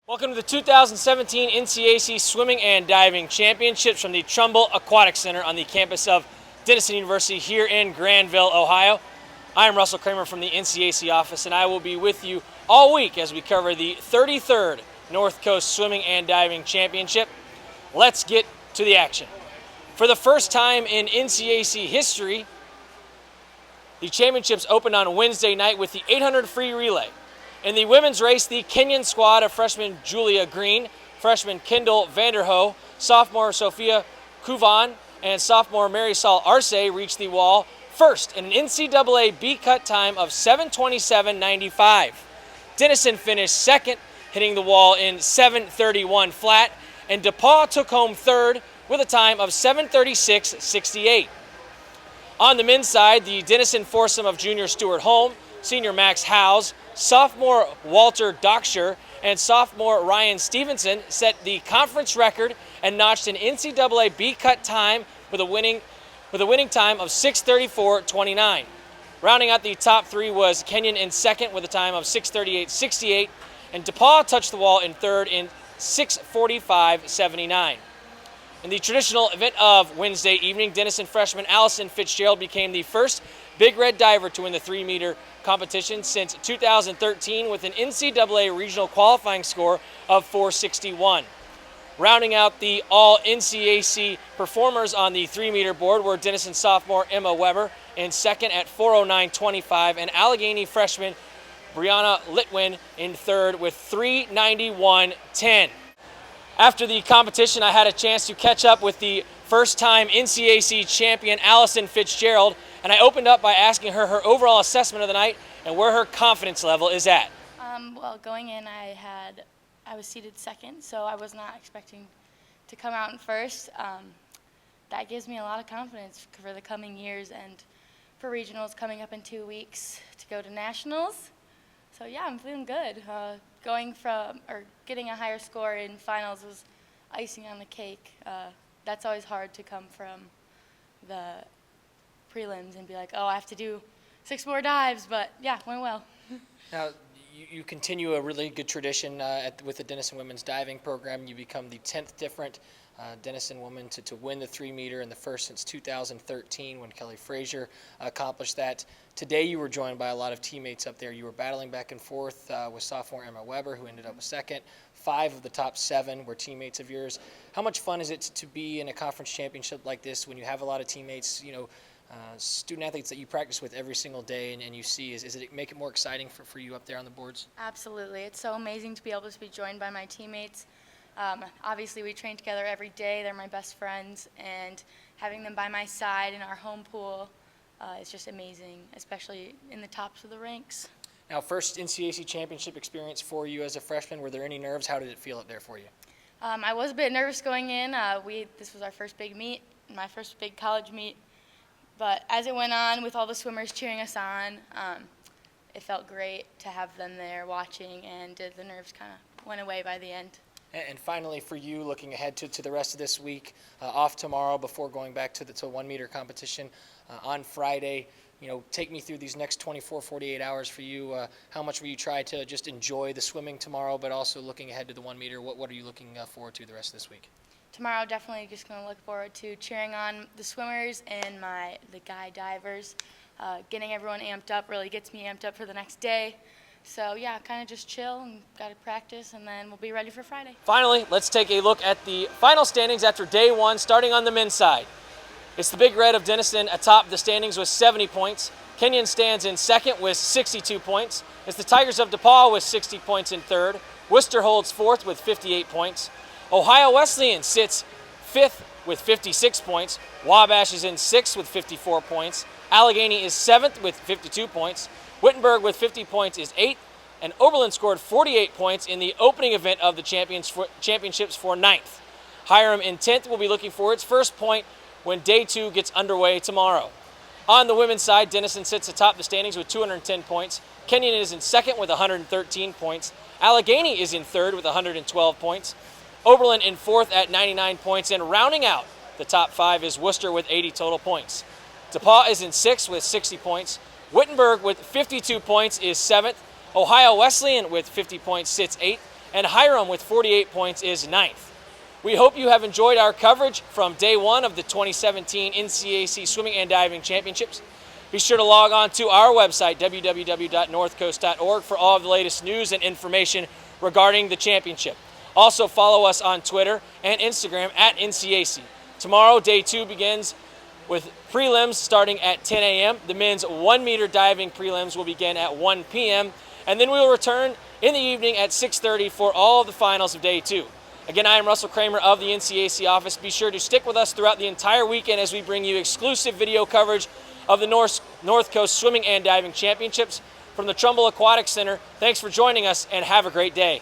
Welcome to the 2017 NCAC Swimming and Diving Championships from the Trumbull Aquatics Center on the campus of Denison University here in Granville, Ohio. I am Russell Kramer from the NCAC office, and I will be with you all week as we cover the 33rd North Coast Swimming and Diving Championship. Let's get to the action. For the first time in NCAC history, the championships opened on Wednesday night with the 800 free relay. In the women's race, the Kenyan squad of freshman Julia Green, freshman Kendall Vanderhoe, sophomore Sophia Kuvan, and sophomore Marisol Arce reached the wall first in an NCAA B-cut time of 7:27.95. Denison finished second, hitting the wall in 7:31 flat, and DePaul took home third with a time of 7:36.68. On the men's side, the Denison foursome of junior Stuart Holm, senior Max Howes, sophomore Walter Docksher, and sophomore Ryan Stevenson set the conference record and notched an NCAA B-cut time with a winning time of 6:34.29. Rounding out the top three was Kenyon in second with a time of 6:38.68, and DePaul touched the wall in third in 6:45.79. In the traditional event of Wednesday evening, Denison freshman Allison Fitzgerald became the first Big Red diver to win the 3-meter competition since 2013 with an NCAA regional qualifying score of 461. Rounding out the all-NCAC performers on the 3-meter board were Denison sophomore Emma Weber in second at 409.25 and Allegheny freshman Brianna Litwin in third with 391.10. After the competition, I had a chance to catch up with the first-time NCAC champion Allison Fitzgerald, and I opened up by asking her her overall assessment of the night and where her confidence level is at. Well, going in, I was seated second, so I was not expecting to come out in first. That gives me a lot of confidence for the coming years and for regionals coming up in 2 weeks to go to nationals. So yeah, I'm feeling good. Getting a higher score in finals was icing on the cake. That's always hard to come from the prelims and be like, oh, I have to do 6 more dives, but yeah, went well. Now, you continue a really good tradition with the Denison women's diving program. You become the 10th different Denison woman to win the 3-meter and the first since 2013 when Kelly Frazier accomplished that. Today you were joined by a lot of teammates up there. You were battling back and forth with sophomore Emma Weber, who ended up with second. 5 of the top 7 were teammates of yours. How much fun is it to be in a conference championship like this when you have a lot of teammates, student athletes that you practice with every single day and you see? Does it make it more exciting for you up there on the boards? Absolutely. It's so amazing to be able to be joined by my teammates. Obviously, we train together every day. They're my best friends, and having them by my side in our home pool is just amazing, especially in the tops of the ranks. Now, first NCAC championship experience for you as a freshman. Were there any nerves? How did it feel up there for you? I was a bit nervous going in. This was our first big meet, my first big college meet. But as it went on, with all the swimmers cheering us on, it felt great to have them there watching, and the nerves kind of went away by the end. And finally, for you, looking ahead to the rest of this week, off tomorrow before going back to the 1-meter competition on Friday, take me through these next 24, 48 hours for you. How much will you try to just enjoy the swimming tomorrow, but also looking ahead to the 1-meter? What are you looking forward to the rest of this week? Tomorrow, definitely just going to look forward to cheering on the swimmers and the guy divers. Getting everyone amped up really gets me amped up for the next day. So yeah, kind of just chill and got to practice, and then we'll be ready for Friday. Finally, let's take a look at the final standings after day 1, starting on the men's side. It's the Big Red of Denison atop the standings with 70 points. Kenyon stands in second with 62 points. It's the Tigers of DePaul with 60 points in third. Worcester holds fourth with 58 points. Ohio Wesleyan sits fifth with 56 points. Wabash is in sixth with 54 points. Allegheny is seventh with 52 points. Wittenberg with 50 points is 8th, and Oberlin scored 48 points in the opening event of the championships for 9th. Hiram in 10th will be looking for its first point when day 2 gets underway tomorrow. On the women's side, Denison sits atop the standings with 210 points. Kenyon is in second with 113 points. Allegheny is in third with 112 points. Oberlin in fourth at 99 points, and rounding out the top 5 is Worcester with 80 total points. DePaul is in sixth with 60 points. Wittenberg with 52 points is 7th. Ohio Wesleyan with 50 points sits 8th. and Hiram with 48 points is 9th. We hope you have enjoyed our coverage from day one of the 2017 NCAC Swimming and Diving Championships. Be sure to log on to our website, www.northcoast.org, for all of the latest news and information regarding the championship. Also follow us on Twitter and Instagram at NCAC. Tomorrow, day 2 begins with prelims starting at 10 a.m. The men's 1 meter diving prelims will begin at 1 p.m. And then we will return in the evening at 6:30 for all of the finals of day 2. Again, I am Russell Kramer of the NCAC office. Be sure to stick with us throughout the entire weekend as we bring you exclusive video coverage of the North Coast Swimming and Diving Championships from the Trumbull Aquatics Center. Thanks for joining us and have a great day.